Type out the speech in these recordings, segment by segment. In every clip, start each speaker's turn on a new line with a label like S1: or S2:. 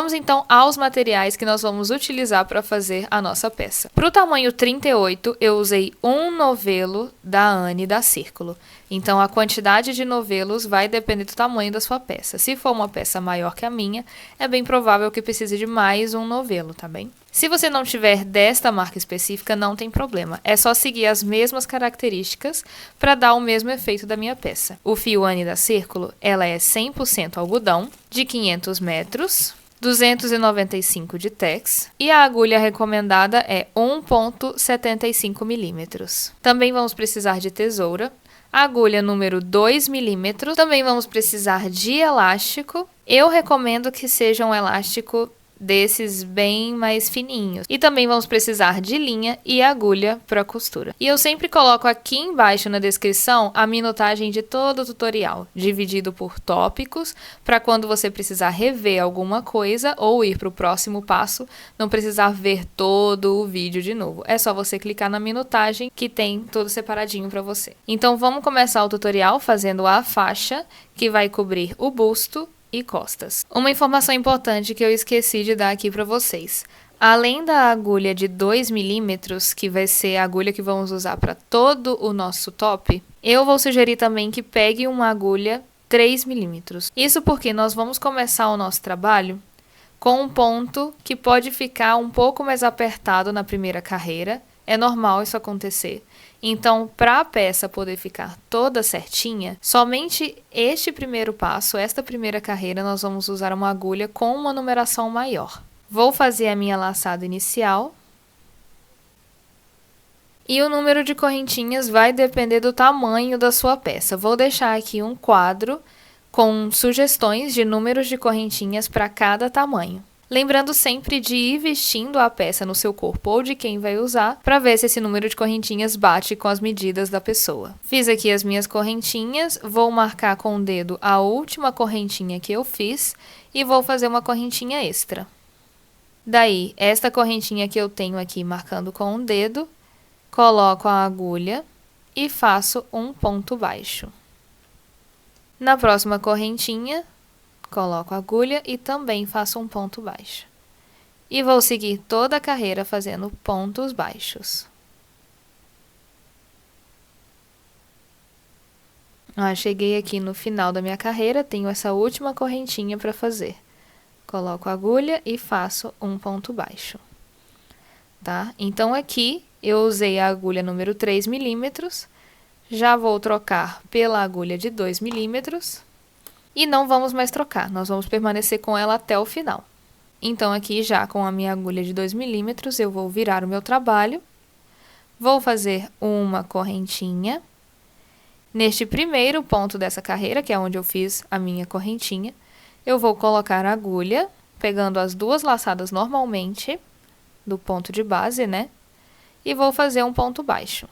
S1: Vamos então aos materiais que nós vamos utilizar para fazer a nossa peça. Para o tamanho 38, eu usei um novelo da Anne da Círculo. Então, a quantidade de novelos vai depender do tamanho da sua peça. Se for uma peça maior que a minha, é bem provável que precise de mais um novelo, tá bem? Se você não tiver desta marca específica, não tem problema. É só seguir as mesmas características para dar o mesmo efeito da minha peça. O fio Anne da Círculo, ela é 100% algodão, de 500 metros... 295 de tex e a agulha recomendada é 1,75 milímetros. Também vamos precisar de tesoura, agulha número 2 milímetros. Também vamos precisar de elástico. Eu recomendo que seja um elástico desses bem mais fininhos. E também vamos precisar de linha e agulha para costura. E eu sempre coloco aqui embaixo na descrição a minutagem de todo o tutorial, dividido por tópicos, para quando você precisar rever alguma coisa ou ir para o próximo passo, não precisar ver todo o vídeo de novo. É só você clicar na minutagem que tem tudo separadinho para você. Então vamos começar o tutorial fazendo a faixa que vai cobrir o busto e costas. Uma informação importante que eu esqueci de dar aqui para vocês. Além da agulha de 2 milímetros, que vai ser a agulha que vamos usar para todo o nosso top, eu vou sugerir também que pegue uma agulha 3 milímetros. Isso porque nós vamos começar o nosso trabalho com um ponto que pode ficar um pouco mais apertado na primeira carreira. É normal isso acontecer. Então, para a peça poder ficar toda certinha, somente este primeiro passo, esta primeira carreira, nós vamos usar uma agulha com uma numeração maior. Vou fazer a minha laçada inicial. E o número de correntinhas vai depender do tamanho da sua peça. Vou deixar aqui um quadro com sugestões de números de correntinhas para cada tamanho. Lembrando sempre de ir vestindo a peça no seu corpo ou de quem vai usar, para ver se esse número de correntinhas bate com as medidas da pessoa. Fiz aqui as minhas correntinhas, vou marcar com o dedo a última correntinha que eu fiz e vou fazer uma correntinha extra. Daí, esta correntinha que eu tenho aqui marcando com o dedo, coloco a agulha e faço um ponto baixo. Na próxima correntinha, coloco a agulha e também faço um ponto baixo. E vou seguir toda a carreira fazendo pontos baixos. Cheguei aqui no final da minha carreira, tenho essa última correntinha para fazer. Coloco a agulha e faço um ponto baixo. Tá? Então, aqui eu usei a agulha número 3 milímetros, já vou trocar pela agulha de 2 milímetros. E não vamos mais trocar, nós vamos permanecer com ela até o final. Então, aqui já com a minha agulha de 2 milímetros, eu vou virar o meu trabalho. Vou fazer uma correntinha. Neste primeiro ponto dessa carreira, que é onde eu fiz a minha correntinha, eu vou colocar a agulha, pegando as duas laçadas normalmente, do ponto de base, né? E vou fazer um ponto baixo.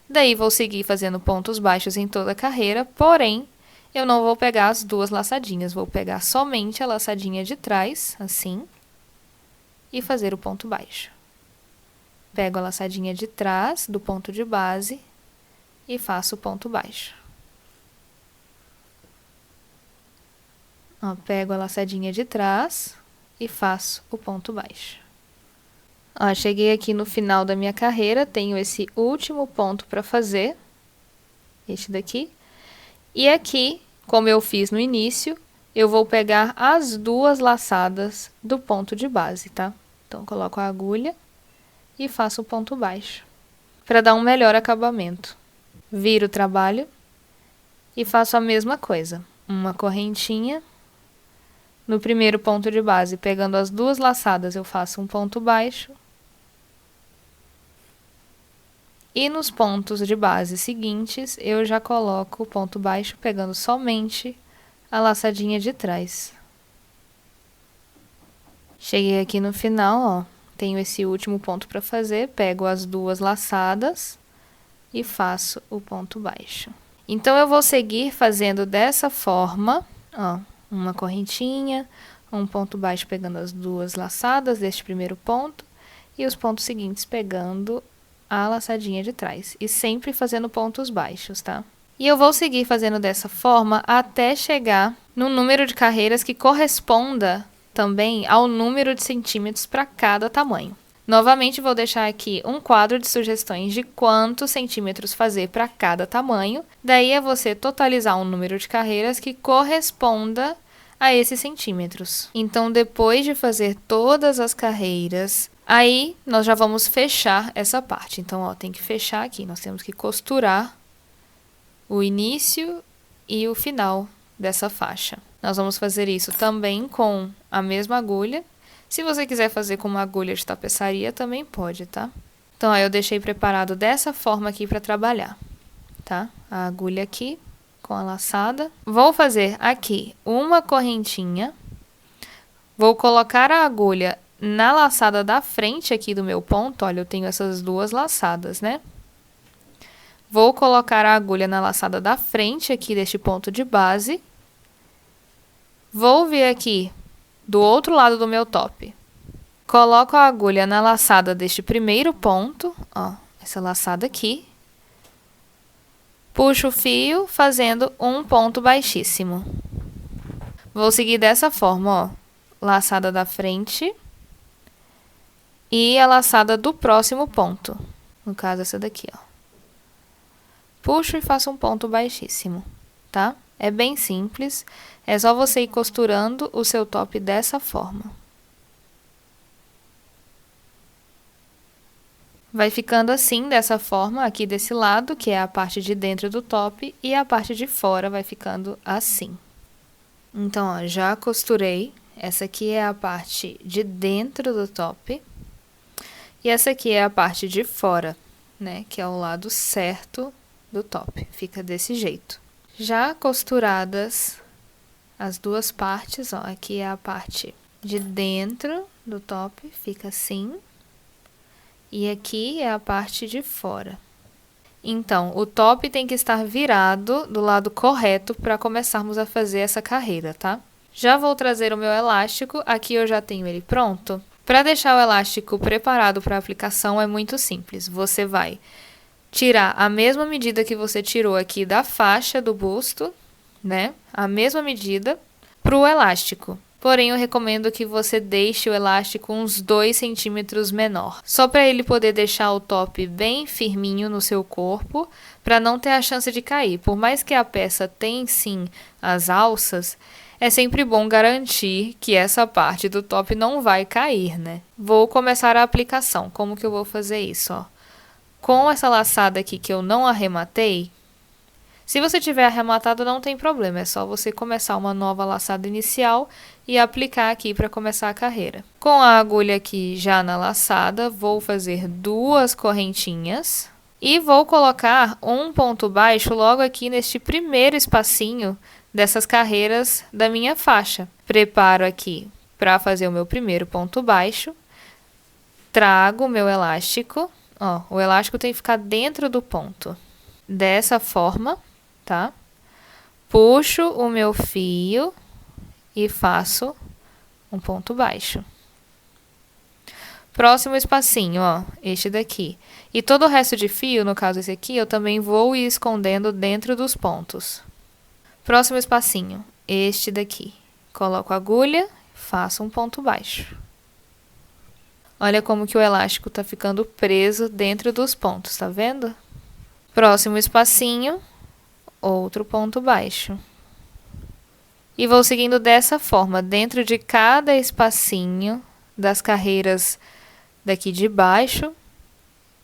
S1: Daí, vou seguir fazendo pontos baixos em toda a carreira, porém, eu não vou pegar as duas laçadinhas, vou pegar somente a laçadinha de trás, assim, e fazer o ponto baixo. Pego a laçadinha de trás do ponto de base e faço o ponto baixo. Pego a laçadinha de trás e faço o ponto baixo. Cheguei aqui no final da minha carreira, tenho esse último ponto para fazer, este daqui. E aqui, como eu fiz no início, eu vou pegar as duas laçadas do ponto de base, tá? Então, coloco a agulha e faço o ponto baixo, para dar um melhor acabamento. Viro o trabalho e faço a mesma coisa. Uma correntinha. No primeiro ponto de base, pegando as duas laçadas, eu faço um ponto baixo. E nos pontos de base seguintes, eu já coloco o ponto baixo pegando somente a laçadinha de trás. Cheguei aqui no final, tenho esse último ponto para fazer, pego as duas laçadas e faço o ponto baixo. Então, eu vou seguir fazendo dessa forma, uma correntinha, um ponto baixo pegando as duas laçadas deste primeiro ponto e os pontos seguintes pegando a laçadinha de trás, e sempre fazendo pontos baixos, tá? E eu vou seguir fazendo dessa forma até chegar no número de carreiras que corresponda também ao número de centímetros para cada tamanho. Novamente, vou deixar aqui um quadro de sugestões de quantos centímetros fazer para cada tamanho. Daí é você totalizar um número de carreiras que corresponda a esses centímetros. Então, depois de fazer todas as carreiras, aí nós já vamos fechar essa parte. Então, ó, tem que fechar aqui. Nós temos que costurar o início e o final dessa faixa. Nós vamos fazer isso também com a mesma agulha. Se você quiser fazer com uma agulha de tapeçaria, também pode, tá? Então, ó, eu deixei preparado dessa forma aqui para trabalhar, tá? A agulha aqui com a laçada. Vou fazer aqui uma correntinha. Vou colocar a agulha na laçada da frente aqui do meu ponto. Olha, eu tenho essas duas laçadas, né? Vou colocar a agulha na laçada da frente aqui deste ponto de base. Vou vir aqui do outro lado do meu top. Coloco a agulha na laçada deste primeiro ponto, ó, essa laçada aqui. Puxo o fio fazendo um ponto baixíssimo. Vou seguir dessa forma, ó, laçada da frente e a laçada do próximo ponto. No caso, essa daqui, ó. Puxo e faço um ponto baixíssimo, tá? É bem simples, é só você ir costurando o seu top dessa forma. Vai ficando assim, dessa forma, aqui desse lado, que é a parte de dentro do top, e a parte de fora vai ficando assim. Então, ó, já costurei. Essa aqui é a parte de dentro do top. E essa aqui é a parte de fora, né? Que é o lado certo do top. Fica desse jeito. Já costuradas as duas partes, ó, aqui é a parte de dentro do top, fica assim. E aqui é a parte de fora. Então, o top tem que estar virado do lado correto para começarmos a fazer essa carreira, tá? Já vou trazer o meu elástico, aqui eu já tenho ele pronto. Para deixar o elástico preparado para a aplicação é muito simples. Você vai tirar a mesma medida que você tirou aqui da faixa do busto, né? A mesma medida para o elástico. Porém, eu recomendo que você deixe o elástico uns 2 centímetros menor. Só para ele poder deixar o top bem firminho no seu corpo, para não ter a chance de cair. Por mais que a peça tenha sim as alças, é sempre bom garantir que essa parte do top não vai cair, né? Vou começar a aplicação. Como que eu vou fazer isso, ó? Com essa laçada aqui que eu não arrematei, se você tiver arrematado não tem problema, é só você começar uma nova laçada inicial e aplicar aqui para começar a carreira. Com a agulha aqui já na laçada, vou fazer 2 correntinhas e vou colocar um ponto baixo logo aqui neste primeiro espacinho dessas carreiras da minha faixa. Preparo aqui para fazer o meu primeiro ponto baixo, trago o meu elástico. Ó, o elástico tem que ficar dentro do ponto. Dessa forma, tá? Puxo o meu fio e faço um ponto baixo. Próximo espacinho, ó, este daqui. E todo o resto de fio, no caso esse aqui, eu também vou ir escondendo dentro dos pontos. Próximo espacinho, este daqui. Coloco a agulha, faço um ponto baixo. Olha como que o elástico tá ficando preso dentro dos pontos, tá vendo? Próximo espacinho, outro ponto baixo. E vou seguindo dessa forma, dentro de cada espacinho das carreiras daqui de baixo,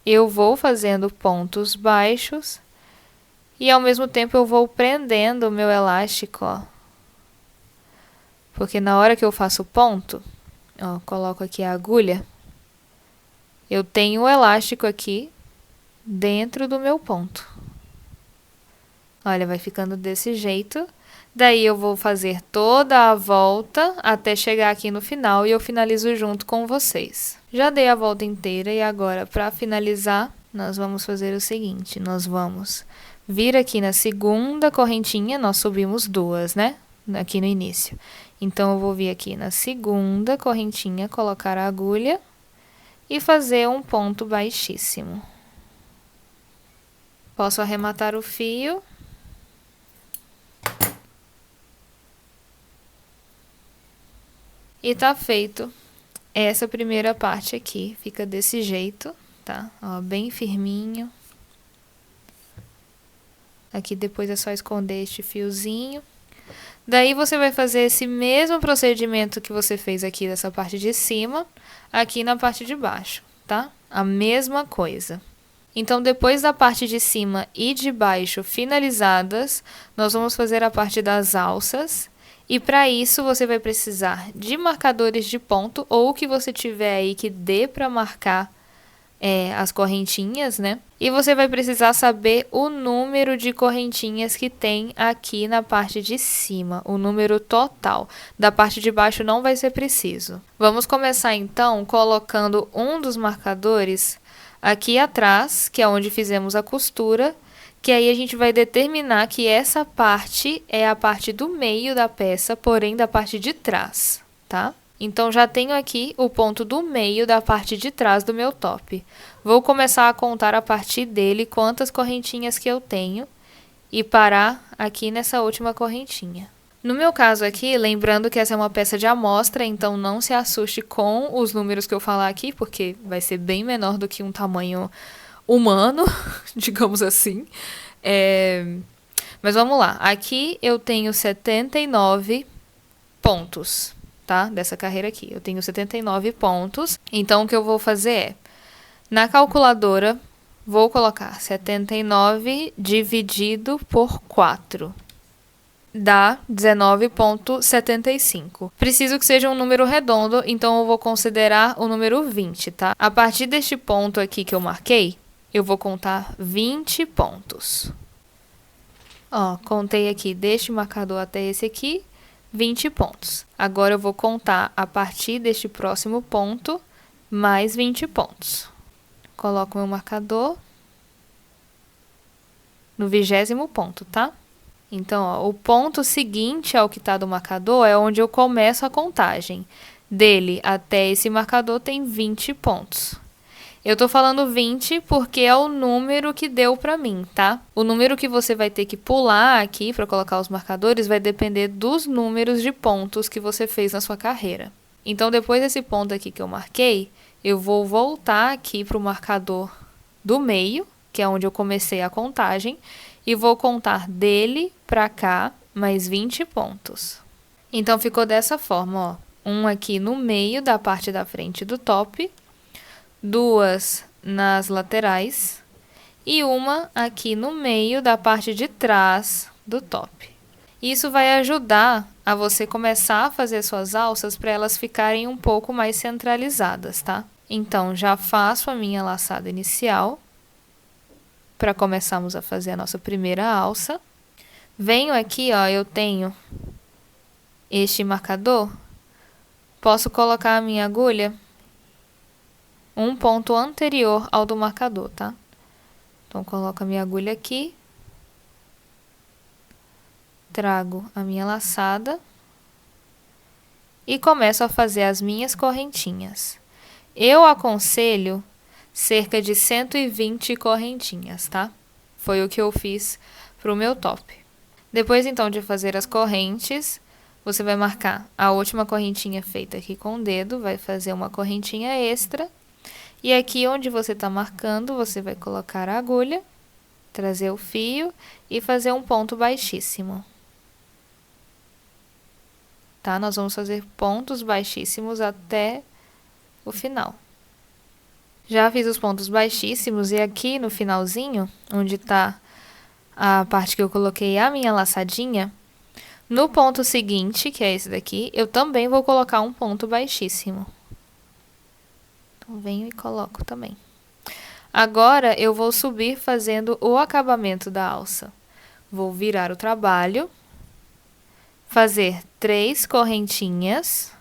S1: eu vou fazendo pontos baixos e ao mesmo tempo eu vou prendendo o meu elástico, ó. Porque na hora que eu faço o ponto, ó, coloco aqui a agulha, eu tenho o elástico aqui dentro do meu ponto. Olha, vai ficando desse jeito. Daí eu vou fazer toda a volta até chegar aqui no final e eu finalizo junto com vocês. Já dei a volta inteira e agora, para finalizar, nós vamos fazer o seguinte. Nós vamos vir aqui na segunda correntinha, nós subimos 2, né? Aqui no início. Então, eu vou vir aqui na segunda correntinha, colocar a agulha e fazer um ponto baixíssimo. Posso arrematar o fio E tá feito essa primeira parte aqui. Fica desse jeito, tá? Ó, bem firminho. Aqui depois é só esconder este fiozinho. Daí você vai fazer esse mesmo procedimento que você fez aqui dessa parte de cima, aqui na parte de baixo, tá? A mesma coisa. Então, depois da parte de cima e de baixo finalizadas, nós vamos fazer a parte das alças. E para isso, você vai precisar de marcadores de ponto, ou o que você tiver aí que dê para marcar as correntinhas, né? E você vai precisar saber o número de correntinhas que tem aqui na parte de cima, o número total. Da parte de baixo não vai ser preciso. Vamos começar então colocando um dos marcadores aqui atrás, que é onde fizemos a costura, que aí a gente vai determinar que essa parte é a parte do meio da peça, porém da parte de trás, tá? Então, já tenho aqui o ponto do meio da parte de trás do meu top. Vou começar a contar a partir dele quantas correntinhas que eu tenho e parar aqui nessa última correntinha. No meu caso aqui, lembrando que essa é uma peça de amostra, então não se assuste com os números que eu falar aqui, porque vai ser bem menor do que um tamanho humano, digamos assim. Mas vamos lá. Aqui eu tenho 79 pontos. Tá? Dessa carreira aqui. Eu tenho 79 pontos. Então, o que eu vou fazer é, na calculadora, vou colocar 79 dividido por 4. Dá 19,75. Preciso que seja um número redondo, então eu vou considerar o número 20, tá? A partir deste ponto aqui que eu marquei, eu vou contar 20 pontos. Ó, contei aqui deste marcador até esse aqui, 20 pontos. Agora eu vou contar a partir deste próximo ponto, mais 20 pontos. Coloco meu marcador no 20º ponto, tá? Então, ó, o ponto seguinte ao que está do marcador é onde eu começo a contagem. Dele até esse marcador tem 20 pontos. Eu tô falando 20 porque é o número que deu pra mim, tá? O número que você vai ter que pular aqui para colocar os marcadores vai depender dos números de pontos que você fez na sua carreira. Então, depois desse ponto aqui que eu marquei, eu vou voltar aqui pro marcador do meio, que é onde eu comecei a contagem, e vou contar dele pra cá mais 20 pontos. Então, ficou dessa forma, ó. Um aqui no meio da parte da frente do top, 2 nas laterais e uma aqui no meio da parte de trás do top. Isso vai ajudar a você começar a fazer suas alças para elas ficarem um pouco mais centralizadas, tá? Então, já faço a minha laçada inicial para começarmos a fazer a nossa primeira alça. Venho aqui, ó, eu tenho este marcador, posso colocar a minha agulha um ponto anterior ao do marcador, tá? Então, coloco a minha agulha aqui, trago a minha laçada e começo a fazer as minhas correntinhas. Eu aconselho cerca de 120 correntinhas, tá? Foi o que eu fiz pro meu top. Depois, então, de fazer as correntes, você vai marcar a última correntinha feita aqui com o dedo, vai fazer uma correntinha extra. E aqui onde você está marcando, você vai colocar a agulha, trazer o fio e fazer um ponto baixíssimo. Tá? Nós vamos fazer pontos baixíssimos até o final. Já fiz os pontos baixíssimos e aqui no finalzinho, onde está a parte que eu coloquei a minha laçadinha, no ponto seguinte, que é esse daqui, eu também vou colocar um ponto baixíssimo. Venho e coloco também. Agora, eu vou subir fazendo o acabamento da alça. Vou virar o trabalho, fazer 3 correntinhas.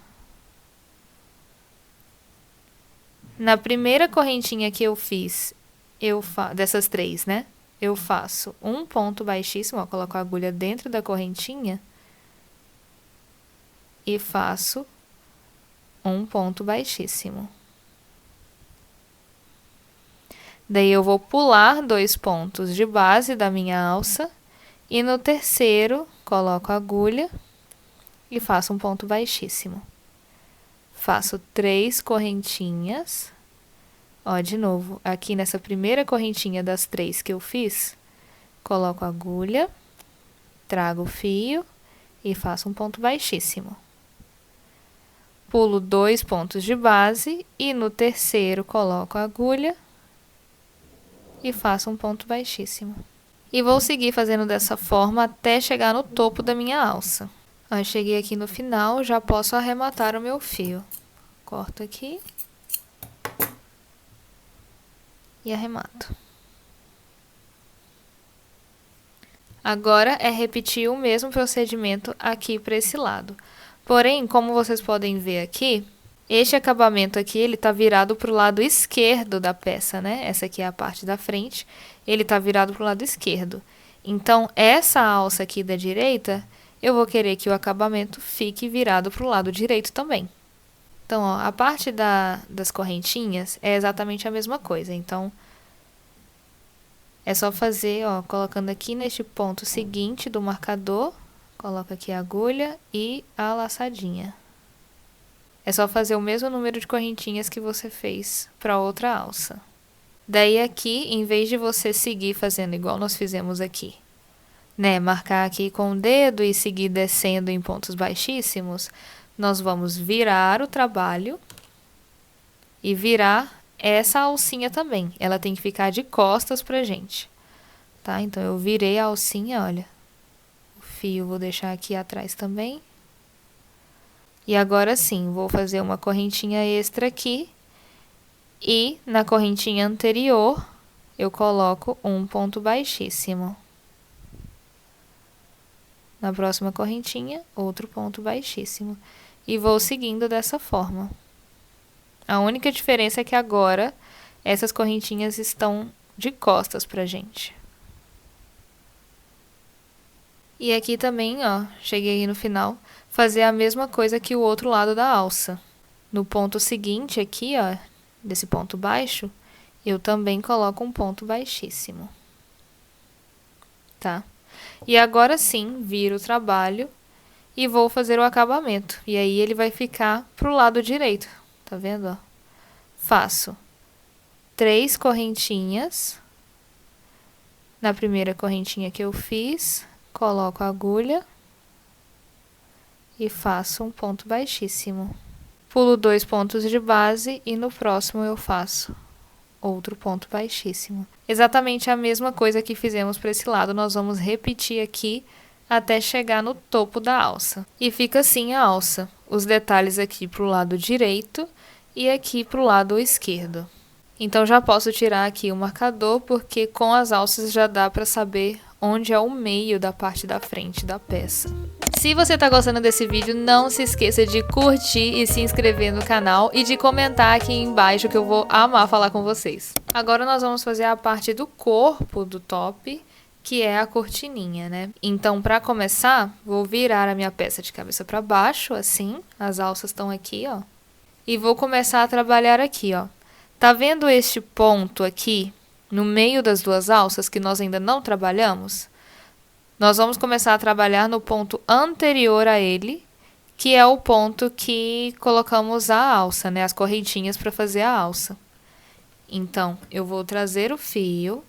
S1: Na primeira correntinha que eu fiz, dessas 3, né? Eu faço um ponto baixíssimo, ó, coloco a agulha dentro da correntinha e faço um ponto baixíssimo. Daí, eu vou pular 2 pontos de base da minha alça e no terceiro, coloco a agulha e faço um ponto baixíssimo. faço 3 correntinhas. Ó, de novo, aqui nessa primeira correntinha das 3 que eu fiz, coloco a agulha, trago o fio e faço um ponto baixíssimo. Pulo 2 pontos de base e no terceiro coloco a agulha e faço um ponto baixíssimo. E vou seguir fazendo dessa forma até chegar no topo da minha alça. Ó, cheguei aqui no final, já posso arrematar o meu fio. Corto aqui e arremato. Agora é repetir o mesmo procedimento aqui para esse lado. Porém, como vocês podem ver aqui, este acabamento aqui, ele tá virado para o lado esquerdo da peça, né? Essa aqui é a parte da frente, ele tá virado para o lado esquerdo. Então, essa alça aqui da direita, eu vou querer que o acabamento fique virado para o lado direito também. Então, ó, a parte das correntinhas é exatamente a mesma coisa. Então, é só fazer, ó, colocando aqui neste ponto seguinte do marcador, coloca aqui a agulha e a laçadinha. É só fazer o mesmo número de correntinhas que você fez para outra alça. Daí aqui, em vez de você seguir fazendo igual nós fizemos aqui, né, marcar aqui com o dedo e seguir descendo em pontos baixíssimos, nós vamos virar o trabalho e virar essa alcinha também. Ela tem que ficar de costas pra gente, tá? Então, eu virei a alcinha, olha. O fio vou deixar aqui atrás também. E agora sim, vou fazer uma correntinha extra aqui. E na correntinha anterior, eu coloco um ponto baixíssimo. Na próxima correntinha, outro ponto baixíssimo. E vou seguindo dessa forma. A única diferença é que agora essas correntinhas estão de costas pra gente. E aqui também, ó, cheguei no final, fazer a mesma coisa que o outro lado da alça. No ponto seguinte aqui, ó, desse ponto baixo, eu também coloco um ponto baixíssimo. Tá? E agora sim, viro o trabalho e vou fazer o acabamento. E aí ele vai ficar pro lado direito. Tá vendo, ó? Faço 3 correntinhas. Na primeira correntinha que eu fiz, coloco a agulha e faço um ponto baixíssimo. Pulo 2 pontos de base e no próximo eu faço outro ponto baixíssimo. Exatamente a mesma coisa que fizemos para esse lado, nós vamos repetir aqui até chegar no topo da alça. E fica assim a alça. Os detalhes aqui para o lado direito e aqui para o lado esquerdo. Então, já posso tirar aqui o marcador, porque com as alças já dá para saber onde é o meio da parte da frente da peça. Se você está gostando desse vídeo, não se esqueça de curtir e se inscrever no canal e de comentar aqui embaixo que eu vou amar falar com vocês. Agora nós vamos fazer a parte do corpo do top, que é a cortininha, né? Então, para começar, vou virar a minha peça de cabeça para baixo, assim, as alças estão aqui, ó. E vou começar a trabalhar aqui, ó. Tá vendo este ponto aqui, no meio das duas alças, que nós ainda não trabalhamos? Nós vamos começar a trabalhar no ponto anterior a ele, que é o ponto que colocamos a alça, né? As correntinhas para fazer a alça. Então, eu vou trazer o fio,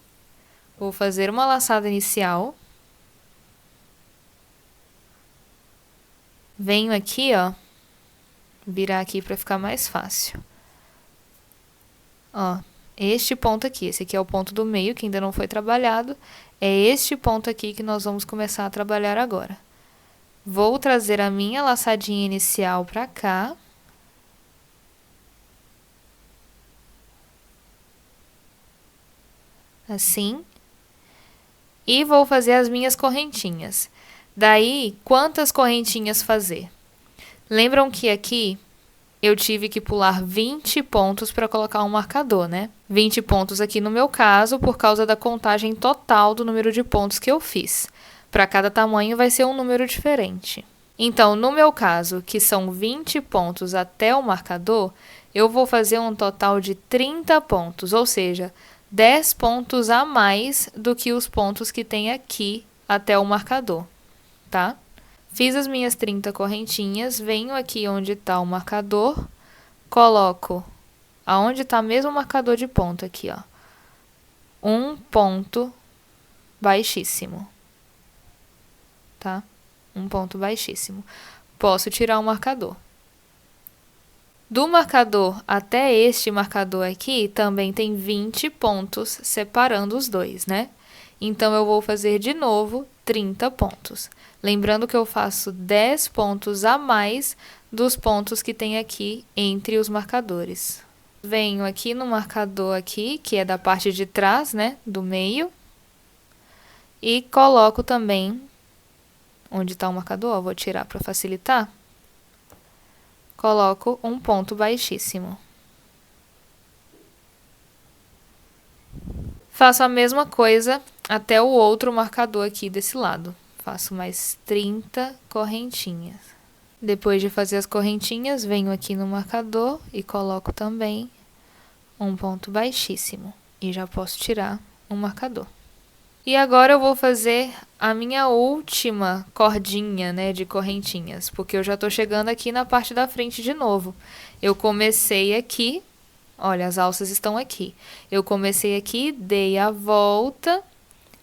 S1: vou fazer uma laçada inicial. Venho aqui, ó, virar aqui para ficar mais fácil. Ó, este ponto aqui, esse aqui é o ponto do meio, que ainda não foi trabalhado. É este ponto aqui que nós vamos começar a trabalhar agora. Vou trazer a minha laçadinha inicial para cá. Assim. E vou fazer as minhas correntinhas. Daí, quantas correntinhas fazer? Lembram que aqui eu tive que pular 20 pontos para colocar um marcador, né? 20 pontos aqui no meu caso, por causa da contagem total do número de pontos que eu fiz. Para cada tamanho vai ser um número diferente. Então, no meu caso, que são 20 pontos até o marcador, eu vou fazer um total de 30 pontos, ou seja, 10 pontos a mais do que os pontos que tem aqui até o marcador, tá? Fiz as minhas 30 correntinhas, venho aqui onde está o marcador, coloco aonde tá mesmo o marcador de ponto aqui, ó. Um ponto baixíssimo, tá? Um ponto baixíssimo. Posso tirar o marcador. Do marcador até este marcador aqui, também tem 20 pontos separando os dois, né? Então, eu vou fazer de novo 30 pontos. Lembrando que eu faço 10 pontos a mais dos pontos que tem aqui entre os marcadores. Venho aqui no marcador aqui, que é da parte de trás, né? Do meio. E coloco também onde está o marcador, ó, vou tirar para facilitar. Coloco um ponto baixíssimo. Faço a mesma coisa até o outro marcador aqui desse lado. Faço mais 30 correntinhas. Depois de fazer as correntinhas, venho aqui no marcador e coloco também um ponto baixíssimo. E já posso tirar o marcador. E agora eu vou fazer a minha última cordinha, né, de correntinhas, porque eu já tô chegando aqui na parte da frente de novo. Eu comecei aqui, olha, as alças estão aqui. Eu comecei aqui, dei a volta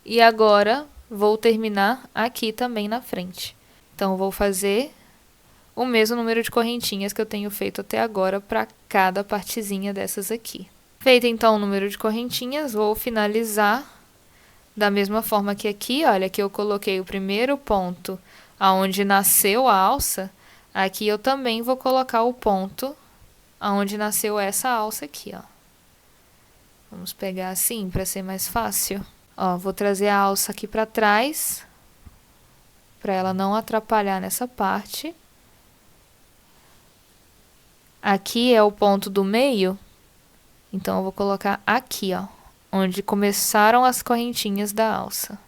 S1: e agora vou terminar aqui também na frente. Então, vou fazer o mesmo número de correntinhas que eu tenho feito até agora para cada partezinha dessas aqui. Feito então o número de correntinhas, vou finalizar da mesma forma que aqui, olha, que eu coloquei o primeiro ponto aonde nasceu a alça, aqui eu também vou colocar o ponto aonde nasceu essa alça aqui, ó. Vamos pegar assim para ser mais fácil. Ó, vou trazer a alça aqui para trás, para ela não atrapalhar nessa parte. Aqui é o ponto do meio, então eu vou colocar aqui, ó, onde começaram as correntinhas da alça.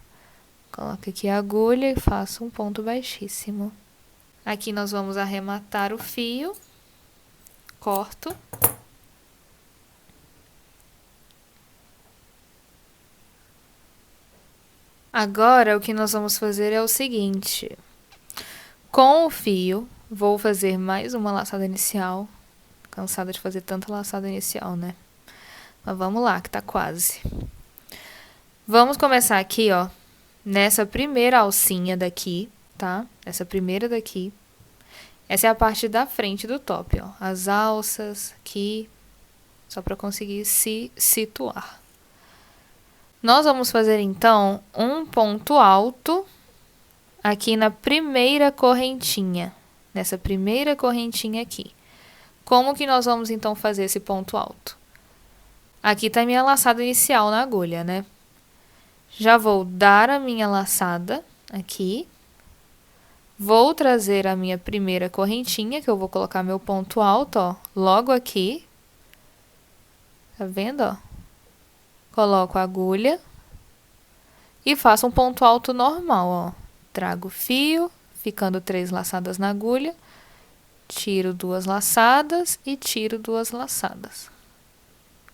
S1: Coloco aqui a agulha e faço um ponto baixíssimo. Aqui nós vamos arrematar o fio, corto. Agora, o que nós vamos fazer é o seguinte. Com o fio, vou fazer mais uma laçada inicial. Cansada de fazer tanta laçada inicial, né? Mas vamos lá, que tá quase. Vamos começar aqui, ó, nessa primeira alcinha daqui, tá? Essa primeira daqui. Essa é a parte da frente do top, ó. As alças aqui, só para conseguir se situar. Nós vamos fazer, então, um ponto alto aqui na primeira correntinha. Nessa primeira correntinha aqui. Como que nós vamos, então, fazer esse ponto alto? Aqui tá a minha laçada inicial na agulha, né? Já vou dar a minha laçada aqui. Vou trazer a minha primeira correntinha, que eu vou colocar meu ponto alto, ó, logo aqui. Tá vendo, ó? Coloco a agulha e faço um ponto alto normal, ó. Trago o fio, ficando 3 laçadas na agulha. Tiro 2 laçadas e tiro 2 laçadas.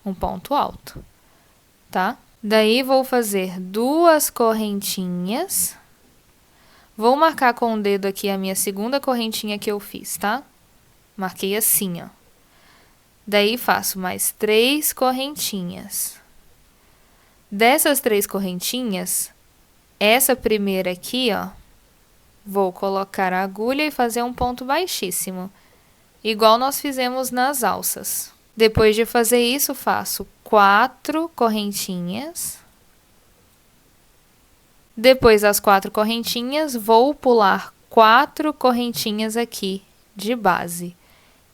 S1: Um ponto alto, tá? Daí, vou fazer 2 correntinhas. Vou marcar com o dedo aqui a minha segunda correntinha que eu fiz, tá? Marquei assim, ó. Daí, faço mais 3 correntinhas. Dessas 3 correntinhas, essa primeira aqui, ó, vou colocar a agulha e fazer um ponto baixíssimo, igual nós fizemos nas alças. Depois de fazer isso, faço 4 correntinhas. Depois das 4 correntinhas, vou pular 4 correntinhas aqui de base.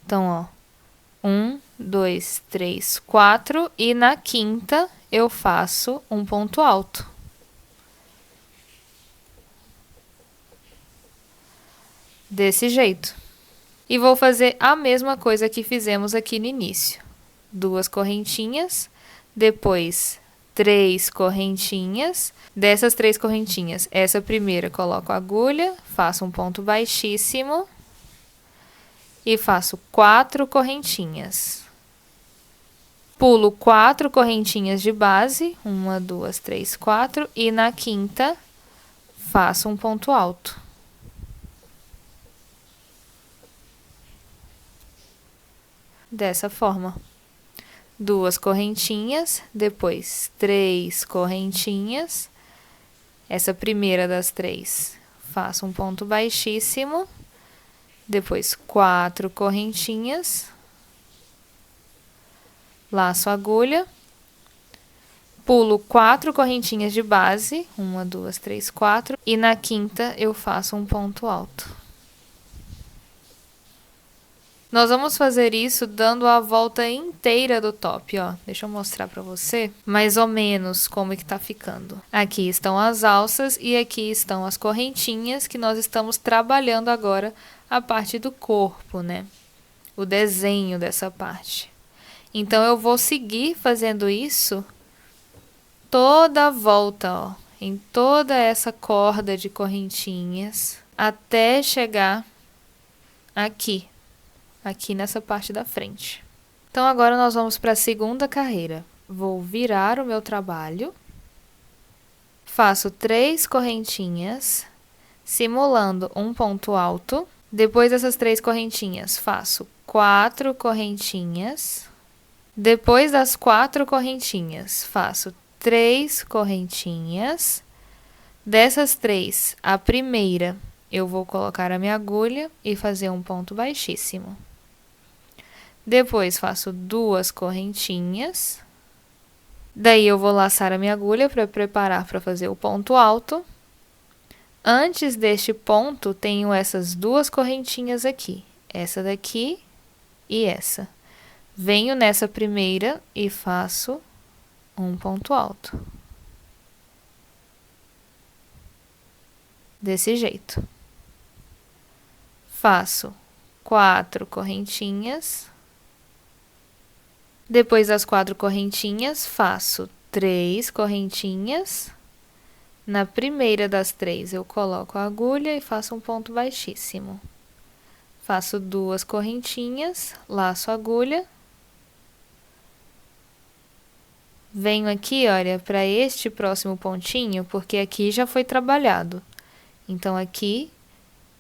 S1: Então, ó, 1, 2, 3, 4 e na quinta eu faço um ponto alto. Desse jeito. E vou fazer a mesma coisa que fizemos aqui no início. 2 correntinhas, depois 3 correntinhas. Dessas 3 correntinhas, essa primeira coloco a agulha, faço um ponto baixíssimo e faço 4 correntinhas. Pulo 4 correntinhas de base, 1, 2, 3, 4, e na quinta faço um ponto alto. dessa forma. 2 correntinhas, depois 3 correntinhas. Essa primeira das 3, faço um ponto baixíssimo, depois 4 correntinhas, laço a agulha, pulo 4 correntinhas de base, 1, 2, 3, 4, e na quinta eu faço um ponto alto. Nós vamos fazer isso dando a volta inteira do top, ó. Deixa eu mostrar pra você mais ou menos como é que tá ficando. Aqui estão as alças e aqui estão as correntinhas que nós estamos trabalhando agora a parte do corpo, né? O desenho dessa parte. Então, eu vou seguir fazendo isso toda a volta, ó, em toda essa corda de correntinhas, até chegar aqui nessa parte da frente. Então, agora nós vamos para a segunda carreira. Vou virar o meu trabalho, faço 3 correntinhas, simulando um ponto alto. Depois dessas 3 correntinhas, faço 4 correntinhas. Depois das 4 correntinhas, faço 3 correntinhas. Dessas 3, a primeira, eu vou colocar a minha agulha e fazer um ponto baixíssimo. Depois, faço 2 correntinhas. Daí, eu vou laçar a minha agulha para preparar para fazer o ponto alto. Antes deste ponto, tenho essas 2 correntinhas aqui. Essa daqui e essa. Venho nessa primeira e faço um ponto alto. Desse jeito. Faço 4 correntinhas. Depois das 4 correntinhas, faço 3 correntinhas. Na primeira das 3, eu coloco a agulha e faço um ponto baixíssimo. Faço 2 correntinhas, laço a agulha. Venho aqui, olha, para este próximo pontinho, porque aqui já foi trabalhado. Então, aqui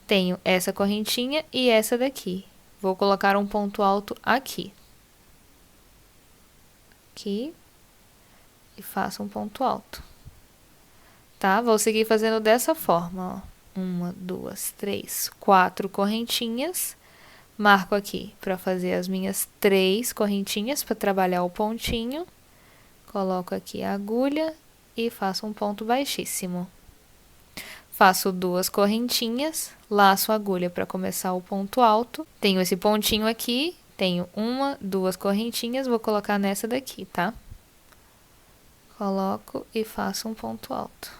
S1: tenho essa correntinha e essa daqui. Vou colocar um ponto alto aqui. Aqui. E faço um ponto alto. Tá? Vou seguir fazendo dessa forma, ó. 1, 2, 3, 4 correntinhas. Marco aqui para fazer as minhas 3 correntinhas para trabalhar o pontinho. Coloco aqui a agulha e faço um ponto baixíssimo. Faço 2 correntinhas, laço a agulha para começar o ponto alto. Tenho esse pontinho aqui, tenho 1, 2 correntinhas, vou colocar nessa daqui, tá? Coloco e faço um ponto alto.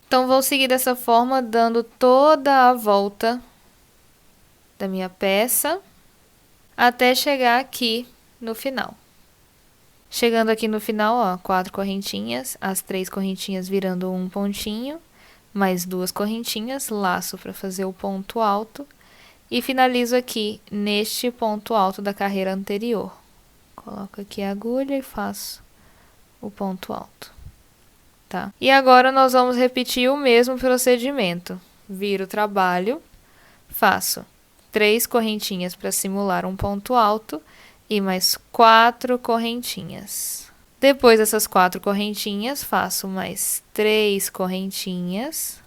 S1: Então, vou seguir dessa forma, dando toda a volta da minha peça, até chegar aqui no final. Chegando aqui no final, ó, 4 correntinhas, as 3 correntinhas virando um pontinho, mais 2 correntinhas, laço para fazer o ponto alto e finalizo aqui neste ponto alto da carreira anterior. Coloco aqui a agulha e faço o ponto alto, tá? E agora nós vamos repetir o mesmo procedimento. Viro o trabalho, faço 3 correntinhas para simular um ponto alto e mais 4 correntinhas. Depois dessas 4 correntinhas, faço mais 3 correntinhas.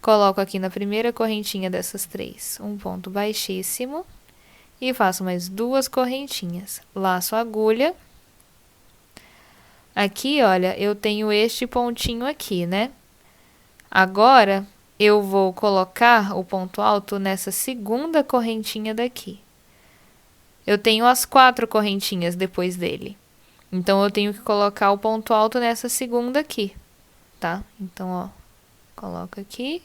S1: Coloco aqui na primeira correntinha dessas 3 um ponto baixíssimo. E faço mais 2 correntinhas. Laço a agulha. Aqui, olha, eu tenho este pontinho aqui, né? Agora, eu vou colocar o ponto alto nessa segunda correntinha daqui. Eu tenho as 4 correntinhas depois dele. Então, eu tenho que colocar o ponto alto nessa segunda aqui, tá? Então, ó, coloco aqui.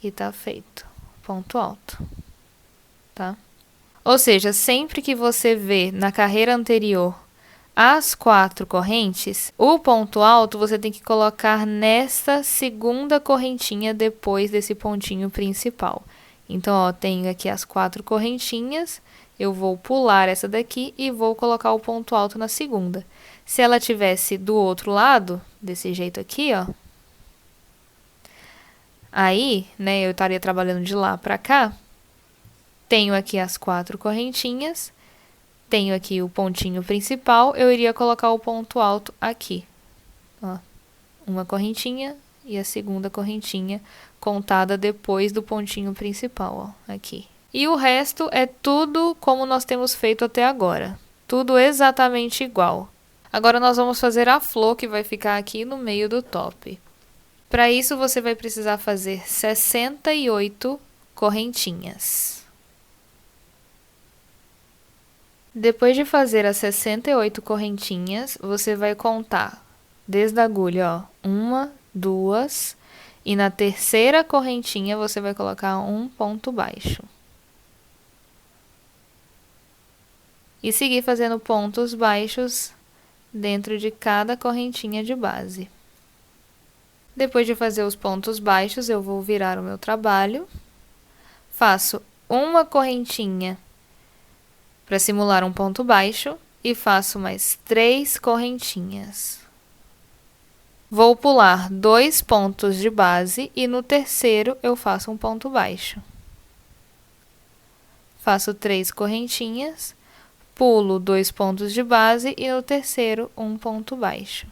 S1: E tá feito. Ponto alto, tá? Ou seja, sempre que você vê na carreira anterior as 4 correntes, o ponto alto você tem que colocar nessa segunda correntinha depois desse pontinho principal. Então, ó, tenho aqui as 4 correntinhas, eu vou pular essa daqui e vou colocar o ponto alto na segunda. Se ela tivesse do outro lado, desse jeito aqui, ó, aí, né, eu estaria trabalhando de lá pra cá, Tenho aqui as 4 correntinhas, tenho aqui o pontinho principal, eu iria colocar o ponto alto aqui. Ó, uma correntinha e a segunda correntinha contada depois do pontinho principal, ó, aqui. E o resto é tudo como nós temos feito até agora. Tudo exatamente igual. Agora nós vamos fazer a flor que vai ficar aqui no meio do top. Para isso você vai precisar fazer 68 correntinhas. Depois de fazer as 68 correntinhas, você vai contar desde a agulha, ó, 1, 2, e na terceira correntinha você vai colocar um ponto baixo. E seguir fazendo pontos baixos dentro de cada correntinha de base. Depois de fazer os pontos baixos, eu vou virar o meu trabalho. Faço uma correntinha para simular um ponto baixo e faço mais 3 correntinhas. Vou pular 2 pontos de base e no terceiro eu faço um ponto baixo. Faço 3 correntinhas, pulo 2 pontos de base e no terceiro um ponto baixo.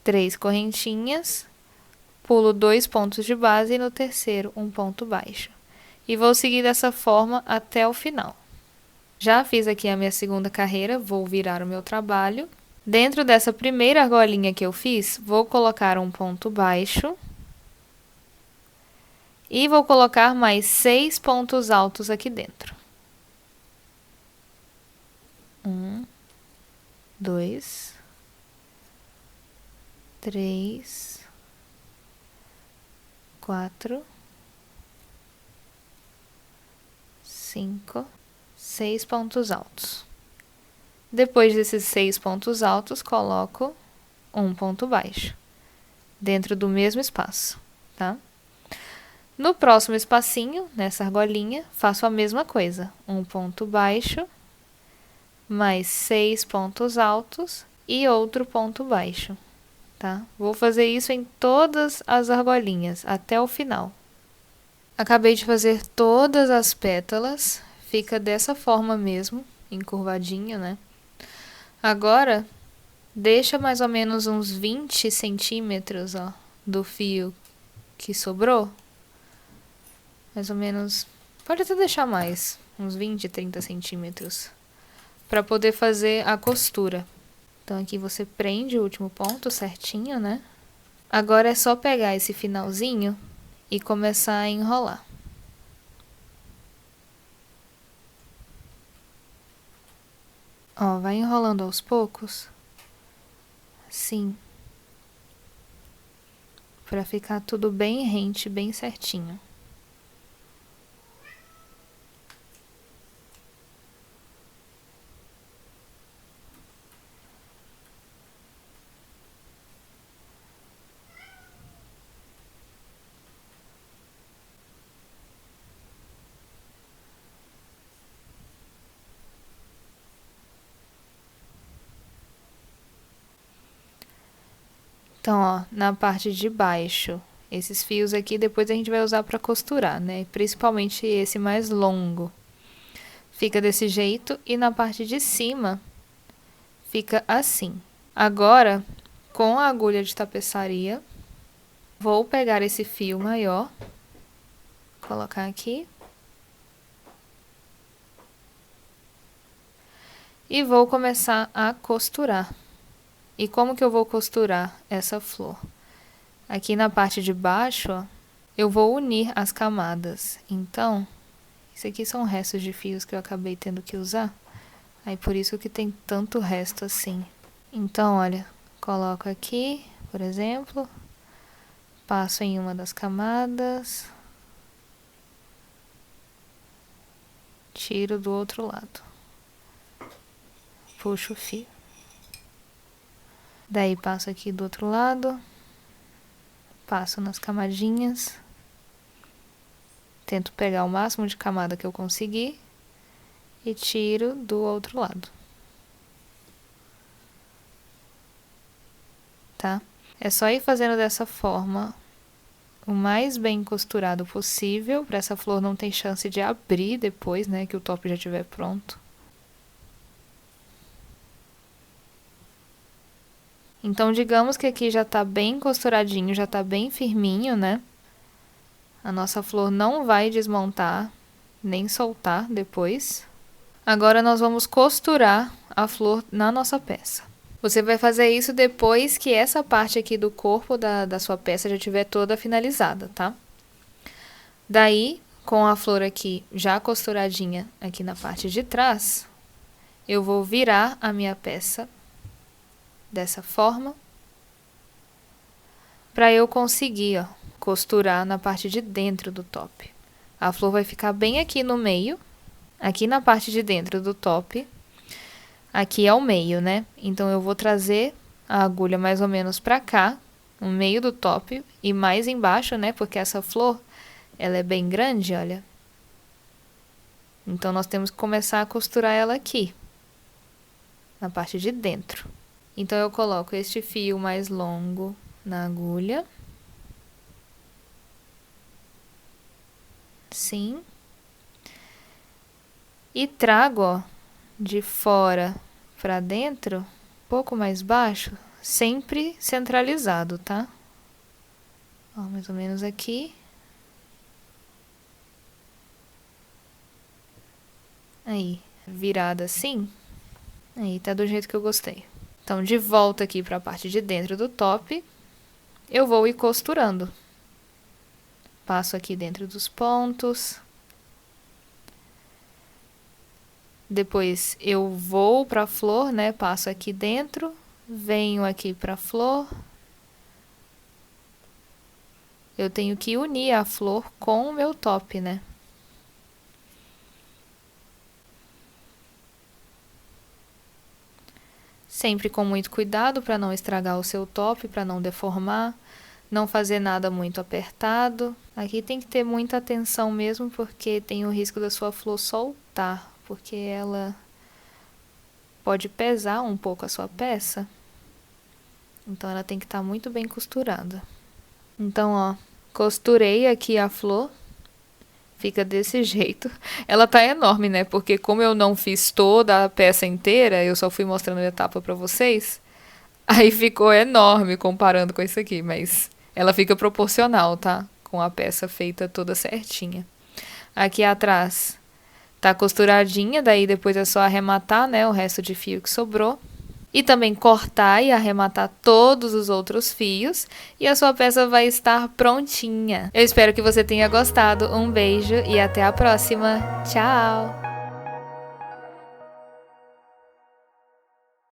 S1: 3 correntinhas, pulo 2 pontos de base e no terceiro um ponto baixo. E vou seguir dessa forma até o final. Já fiz aqui a minha segunda carreira, vou virar o meu trabalho. Dentro dessa primeira argolinha que eu fiz, vou colocar um ponto baixo. E vou colocar mais 6 pontos altos aqui dentro. 1, 2, 3, 4, 5, 6 pontos altos. Depois desses 6 pontos altos, coloco um ponto baixo, dentro do mesmo espaço, tá? No próximo espacinho, nessa argolinha, faço a mesma coisa. Um ponto baixo, mais 6 pontos altos e outro ponto baixo, tá? Vou fazer isso em todas as argolinhas, até o final. Acabei de fazer todas as pétalas, fica dessa forma mesmo, encurvadinho, né? Agora, deixa mais ou menos uns 20 centímetros, ó, do fio que sobrou. Mais ou menos, pode até deixar mais, uns 20, 30 centímetros, para poder fazer a costura. Então, aqui você prende o último ponto certinho, né? Agora é só pegar esse finalzinho e começar a enrolar. Ó, vai enrolando aos poucos, assim, para ficar tudo bem rente, bem certinho. Então, ó, na parte de baixo, esses fios aqui depois a gente vai usar para costurar, né? Principalmente esse mais longo. Fica desse jeito e na parte de cima fica assim. Agora, com a agulha de tapeçaria, vou pegar esse fio maior, colocar aqui. E vou começar a costurar. E como que eu vou costurar essa flor? Aqui na parte de baixo, ó, eu vou unir as camadas. Então, isso aqui são restos de fios que eu acabei tendo que usar. Aí por isso que tem tanto resto assim. Então, olha, coloco aqui, por exemplo, passo em uma das camadas, tiro do outro lado, puxo o fio. Daí passo aqui do outro lado, passo nas camadinhas, tento pegar o máximo de camada que eu conseguir e tiro do outro lado. Tá? É só ir fazendo dessa forma o mais bem costurado possível, para essa flor não ter chance de abrir depois, né, que o top já estiver pronto. Então, digamos que aqui já tá bem costuradinho, já tá bem firminho, né? A nossa flor não vai desmontar, nem soltar depois. Agora, nós vamos costurar a flor na nossa peça. Você vai fazer isso depois que essa parte aqui do corpo da sua peça já estiver toda finalizada, tá? Daí, com a flor aqui já costuradinha aqui na parte de trás, eu vou virar a minha peça dessa forma, para eu conseguir, ó, costurar na parte de dentro do top. A flor vai ficar bem aqui no meio, aqui na parte de dentro do top. Aqui é o meio, né? Então, eu vou trazer a agulha mais ou menos para cá, no meio do top, e mais embaixo, né? Porque essa flor, ela é bem grande, olha. Então, nós temos que começar a costurar ela aqui, na parte de dentro. Então, eu coloco este fio mais longo na agulha. Sim. E trago, ó, de fora para dentro, um pouco mais baixo, sempre centralizado, tá? Ó, mais ou menos aqui. Aí, virada assim. Aí, tá do jeito que eu gostei. Então, de volta aqui para a parte de dentro do top, eu vou ir costurando. Passo aqui dentro dos pontos. Depois, eu vou para a flor, né? Passo aqui dentro, venho aqui para a flor. Eu tenho que unir a flor com o meu top, né? Sempre com muito cuidado para não estragar o seu top, para não deformar, não fazer nada muito apertado. Aqui tem que ter muita atenção mesmo, porque tem o risco da sua flor soltar, porque ela pode pesar um pouco a sua peça. Então, ela tem que estar muito bem costurada. Então, ó, costurei aqui a flor. Fica desse jeito. Ela tá enorme, né? Porque como eu não fiz toda a peça inteira, eu só fui mostrando a etapa pra vocês. Aí ficou enorme comparando com isso aqui, mas ela fica proporcional, tá? Com a peça feita toda certinha. Aqui atrás tá costuradinha, daí depois é só arrematar, né? O resto de fio que sobrou. E também cortar e arrematar todos os outros fios. E a sua peça vai estar prontinha. Eu espero que você tenha gostado. Um beijo e até a próxima. Tchau!